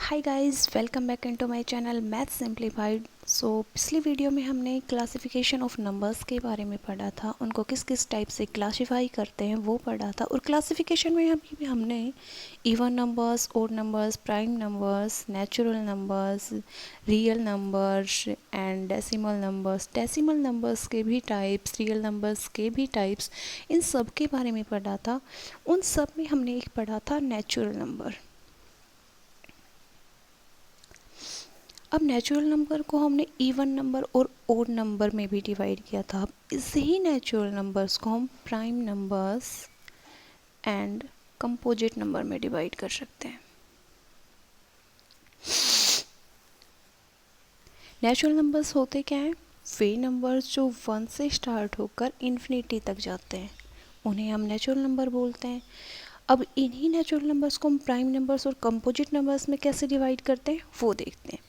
Hi guys, welcome back into my channel maths simplified. So पिछली video में हमने classification of numbers के बारे में पढ़ा था, उनको किस किस टाइप से क्लासिफाई करते हैं वो पढ़ा था। और क्लासिफिकेशन में अभी हमने even numbers, odd numbers, prime numbers, natural numbers, real numbers and decimal numbers के भी टाइप्स, रियल नंबर्स के भी टाइप्स, इन सब के बारे में पढ़ा था। उन सब में हमने एक पढ़ा था नेचुरल नंबर। अब नेचुरल नंबर को हमने इवन नंबर और ओड नंबर में भी डिवाइड किया था। अब इसी ही नेचुरल नंबर्स को हम prime numbers and composite number में डिवाइड कर सकते हैं। नेचुरल नंबर्स होते क्या हैं? वे नंबर्स जो 1 से स्टार्ट होकर इन्फिनिटी तक जाते हैं, उन्हें हम नेचुरल नंबर बोलते हैं। अब इन्हीं नेचुरल नंबर्स को हम प्राइम नंबर्स और कंपोजिट नंबर्स में कैसे डिवाइड करते हैं वो देखते हैं।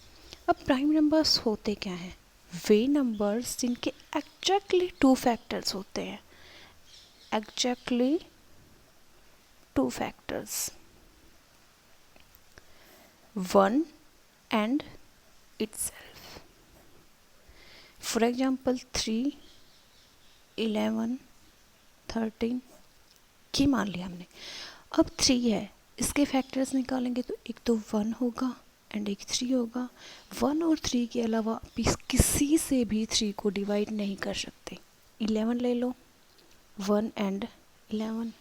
अब प्राइम नंबर्स होते क्या हैं? वे नंबर्स जिनके एग्जैक्टली 2 फैक्टर्स होते हैं। Exactly 2 factors, 1 and itself. For example 3, 11, 13 ये मान लिया हमने। अब 3 है, इसके फैक्टर्स निकालेंगे तो एक तो 1 होगा एंड एक 3 होगा। 1 और 3 के अलावा आप किसी से भी 3 को डिवाइड नहीं कर सकते। 11 ले लो, 1 एंड 11।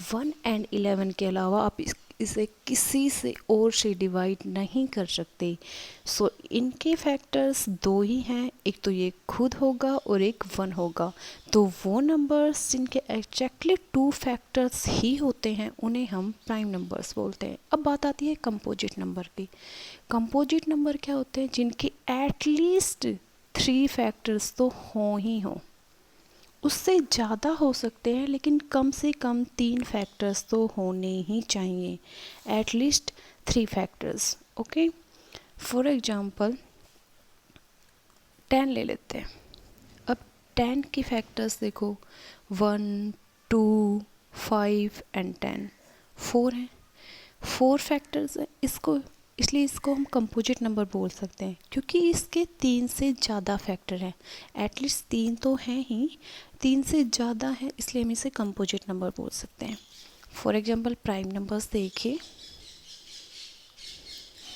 1 एंड 11 के अलावा आप इसे किसी से और से डिवाइड नहीं कर सकते। सो इनके फैक्टर्स 2 ही हैं, एक तो ये खुद होगा और एक 1 होगा। तो वो नंबर्स जिनके एग्जैक्टली 2 फैक्टर्स ही होते हैं उन्हें हम प्राइम नंबर्स बोलते हैं। अब बात आती है कंपोजिट नंबर की। कंपोजिट नंबर क्या होते हैं? जिनके एटलीस्ट 3 फैक्टर्स तो हों ही हों, उससे ज़्यादा हो सकते हैं लेकिन कम से कम 3 फैक्टर्स तो होने ही चाहिए। At least 3 factors. Okay, for example 10 ले लेते हैं। अब 10 के फैक्टर्स देखो, 1, 2, 5 एंड 10, 4 हैं। 4 फैक्टर्स हैं इसको, इसलिए इसको हम कंपोजिट नंबर बोल सकते हैं क्योंकि इसके 3 से ज़्यादा फैक्टर हैं। एटलीस्ट 3 तो हैं ही, 3 से ज़्यादा है, इसलिए हम इसे कंपोजिट नंबर बोल सकते हैं। फॉर एग्जांपल प्राइम नंबर्स देखिए।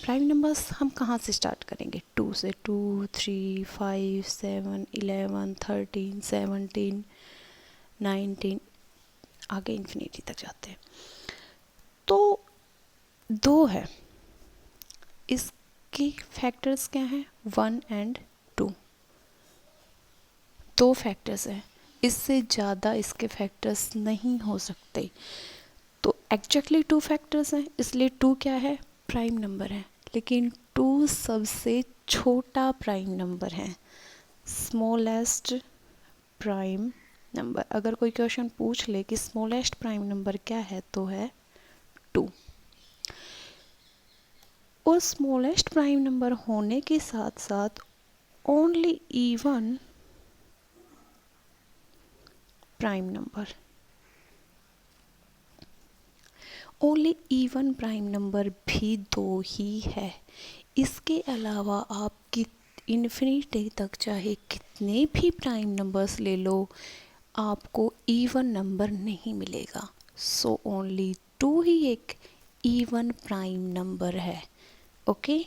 प्राइम नंबर्स हम कहाँ से स्टार्ट करेंगे? 2 से। 2, 3, 5, 7, 11, 13, 17, 19, आगे इन्फिनिटी तक जाते हैं। तो 2 है, इसके फैक्टर्स क्या हैं? 1 एंड 2। 2 फैक्टर्स हैं, इससे ज़्यादा इसके फैक्टर्स नहीं हो सकते। तो एग्जैक्टली 2 फैक्टर्स हैं, इसलिए 2 क्या है? प्राइम नंबर है। लेकिन 2 सबसे छोटा प्राइम नंबर है, स्मॉलेस्ट प्राइम नंबर। अगर कोई क्वेश्चन पूछ ले कि स्मॉलेस्ट प्राइम नंबर क्या है तो है 2। और स्मॉलेस्ट प्राइम नंबर होने के साथ साथ only even prime number, only even prime number भी 2 ही है। इसके अलावा आप इन्फिनिटी तक चाहे कितने भी प्राइम नंबर्स ले लो, आपको इवन नंबर नहीं मिलेगा। सो ओनली 2 ही एक इवन प्राइम नंबर है। ओके,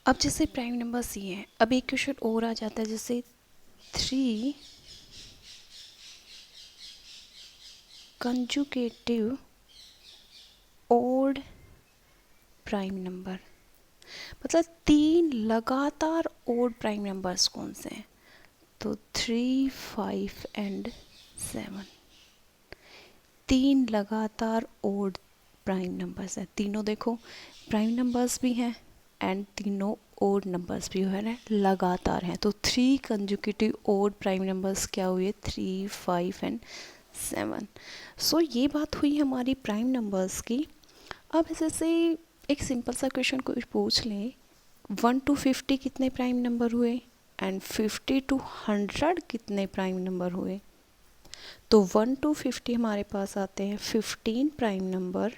अब जैसे प्राइम नंबर्स ये हैं, अब एक क्वेश्चन और आ जाता है जैसे 3 कंजुगेटिव ओड प्राइम नंबर, मतलब 3 लगातार ओड प्राइम नंबर्स कौन से हैं? तो 3, 5 एंड 7, 3 लगातार ओड प्राइम नंबर्स हैं। तीनों देखो प्राइम नंबर्स भी हैं एंड तीनों ओड नंबर्स भी है ना, लगातार हैं। तो 3 कंजुगेटिव ओड प्राइम नंबर्स क्या हुए? 3, 5 एंड 7। सो ये बात हुई हमारी प्राइम नंबर्स की। अब जैसे एक सिंपल सा क्वेश्चन कोई पूछ लें, 1 to 50 कितने प्राइम नंबर हुए एंड 50 to 100 कितने प्राइम नंबर हुए? तो 1 to 50 हमारे पास आते हैं 15 प्राइम नंबर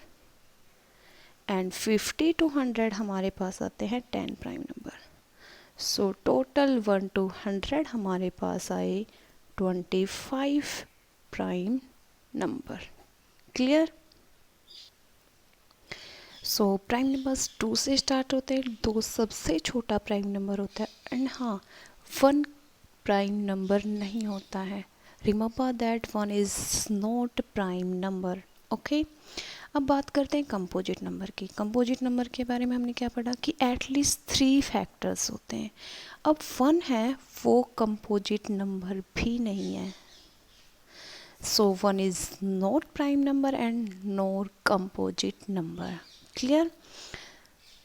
एंड 50 to 100 हमारे पास आते हैं 10 prime number. So total 1 to 100 हमारे पास आए 25 prime number. Clear? So prime numbers 2 से स्टार्ट होते हैं, 2 सबसे छोटा प्राइम नंबर होता है एंड हाँ 1 प्राइम नंबर नहीं होता है। Remember that 1 is not prime number. Okay, अब बात करते हैं कंपोजिट नंबर की। कंपोजिट नंबर के बारे में हमने क्या पढ़ा कि एटलीस्ट 3 फैक्टर्स होते हैं। अब 1 है वो कंपोजिट नंबर भी नहीं है। सो 1 is not prime number and not composite number. Clear?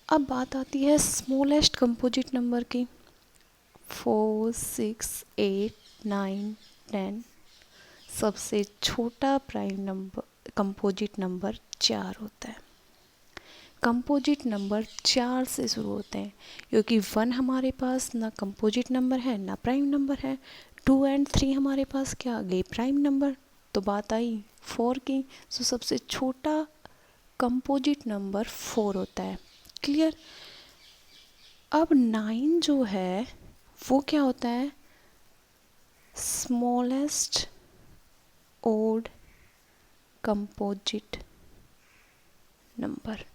अब बात आती है स्मॉलेस्ट कंपोजिट नंबर की। 4, 6, 8, 9, 10। सबसे छोटा प्राइम नंबर कंपोजिट नंबर 4 होता है। कंपोजिट नंबर 4 से शुरू होते हैं क्योंकि 1 हमारे पास ना कंपोजिट नंबर है ना प्राइम नंबर है। 2 एंड 3 हमारे पास क्या आ गए? Prime number. तो बात आई 4 की। सो सबसे छोटा कंपोजिट नंबर 4 होता है। क्लियर? अब 9 जो है वो क्या होता है? Smallest odd composite number.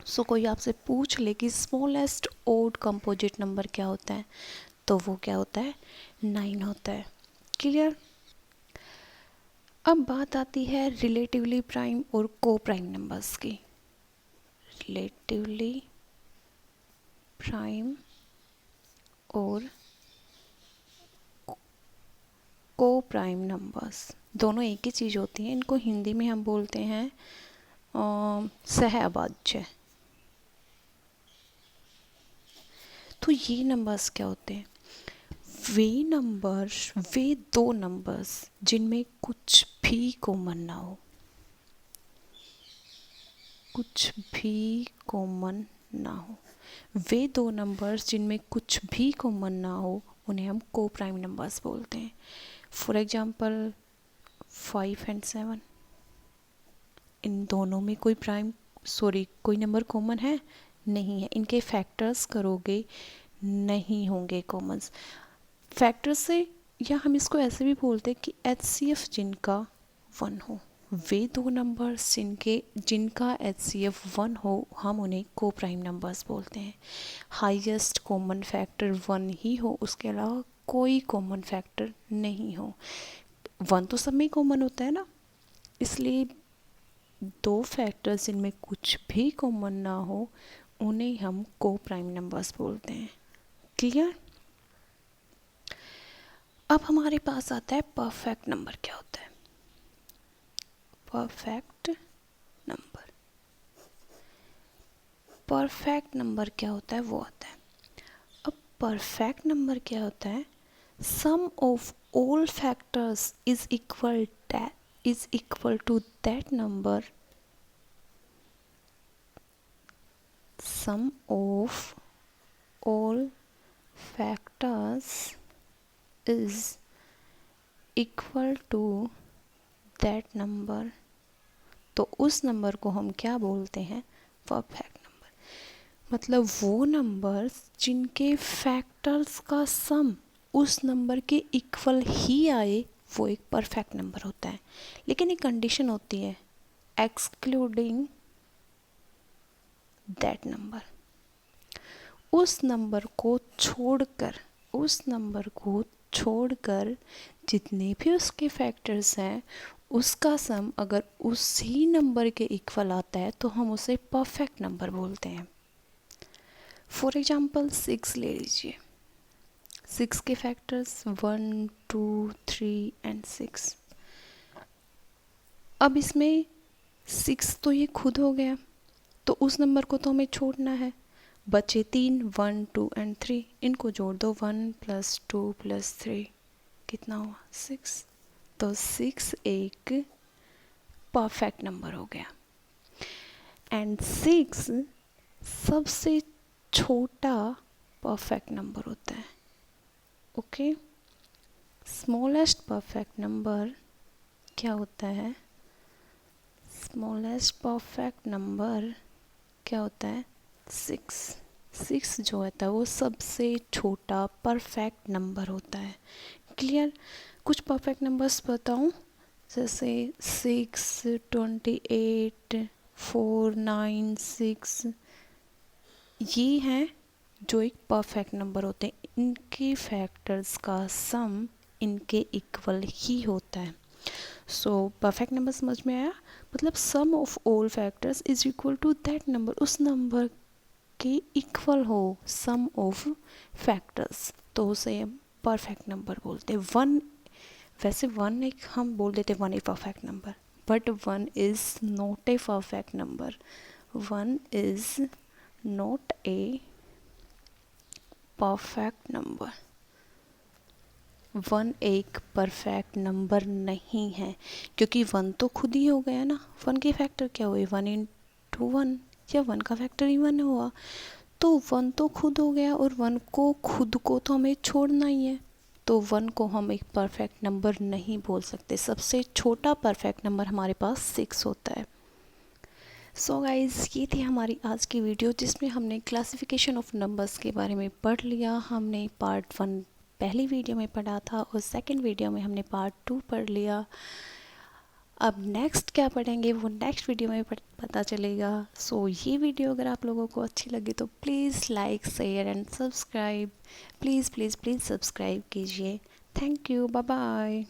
So कोई आपसे पूछ ले कि स्मॉलेस्ट ओड कंपोजिट नंबर क्या होता है, तो वो क्या होता है? 9 होता है। क्लियर? अब बात आती है रिलेटिवली प्राइम और को प्राइम नंबर्स की। रिलेटिवली प्राइम और को प्राइम नंबर्स दोनों एक ही चीज़ होती हैं। इनको हिंदी में हम बोलते हैं सहअभाज्य। तो ये नंबर्स क्या होते हैं? वे दो नंबर्स जिनमें कुछ भी कॉमन ना हो, कुछ भी कॉमन ना हो। वे दो नंबर्स जिनमें कुछ भी कॉमन ना हो उन्हें हम को प्राइम नंबर्स बोलते हैं। फॉर एग्जांपल 5 एंड 7, इन दोनों में कोई नंबर कॉमन है? नहीं है। इनके फैक्टर्स करोगे नहीं होंगे कॉमन्स। फैक्टर से, या हम इसको ऐसे भी बोलते हैं कि HCF जिनका 1 हो, वे दो नंबर्स जिनका HCF 1 हो हम उन्हें को प्राइम नंबर्स बोलते हैं। हाईएस्ट कॉमन फैक्टर 1 ही हो, उसके अलावा कोई कॉमन फैक्टर नहीं हो। 1 तो सब में कॉमन होता है ना, इसलिए दो फैक्टर्स जिनमें कुछ भी कॉमन ना हो उन्हें हम को प्राइम नंबर्स बोलते हैं। क्लियर? अब हमारे पास आता है परफेक्ट नंबर। क्या होता है परफेक्ट नंबर? परफेक्ट नंबर क्या होता है वो आता है। अब परफेक्ट नंबर क्या होता है? Sum of all factors is equal to that number. Sum of all factors is equal to that number. तो उस नंबर को हम क्या बोलते हैं? Perfect number. मतलब वो नंबर्स जिनके फैक्टर्स का सम उस नंबर के इक्वल ही आए वो एक परफेक्ट नंबर होता है। लेकिन एक कंडीशन होती है, एक्सक्लूडिंग दैट नंबर। उस नंबर को छोड़कर जितने भी उसके फैक्टर्स हैं उसका सम अगर उसी नंबर के इक्वल आता है तो हम उसे परफेक्ट नंबर बोलते हैं। फॉर एग्जांपल 6 ले लीजिए। 6 के फैक्टर्स 1, 2, 3 एंड 6। अब इसमें 6 तो ये खुद हो गया, तो उस नंबर को तो हमें छोड़ना है। बचे 3, 1, 2 एंड 3। इनको जोड़ दो, 1 + 2 + 3 कितना हुआ? 6। तो 6 एक परफेक्ट नंबर हो गया। एंड 6 सबसे छोटा परफेक्ट नंबर होता है। ओके, स्मॉलेस्ट परफेक्ट नंबर क्या होता है? स्मॉलेस्ट परफेक्ट नंबर क्या होता है 6। 6 जो होता है वो सबसे छोटा परफेक्ट नंबर होता है। क्लियर? कुछ परफेक्ट नंबर्स बताऊं, जैसे 6, 28, 4, 9, 6, ये हैं जो एक परफेक्ट नंबर होते हैं। इनके फैक्टर्स का सम इनके इक्वल ही होता है। सो परफेक्ट नंबर समझ में आया? मतलब sum of all factors is equal to that number, उस नंबर के इक्वल हो सम ऑफ फैक्टर्स, तो उसे हम परफेक्ट नंबर बोलते हैं। वन, वैसे वन एक हम बोल देते 1 a perfect number, but 1 is not a perfect number. 1 is not a perfect number. 1 एक परफेक्ट नंबर नहीं है, क्योंकि 1 तो खुद ही हो गया ना। 1 के फैक्टर क्या हुए, 1 इंटू 1, या 1 का फैक्टर ही 1 हुआ। तो 1 तो खुद हो गया, और 1 को खुद को तो हमें छोड़ना ही है, तो 1 को हम एक परफेक्ट नंबर नहीं बोल सकते। सबसे छोटा परफेक्ट नंबर हमारे पास 6 होता है। सो गाइज़, ये थी हमारी आज की वीडियो, जिसमें हमने क्लासिफिकेशन ऑफ नंबर्स के बारे में पढ़ लिया। हमने पार्ट 1 पहली वीडियो में पढ़ा था, और सेकंड वीडियो में हमने पार्ट 2 पढ़ लिया। अब नेक्स्ट क्या पढ़ेंगे वो नेक्स्ट वीडियो में पता चलेगा। सो ये वीडियो अगर आप लोगों को अच्छी लगी तो please like, share and subscribe. Please please please subscribe कीजिए। Thank you, bye bye.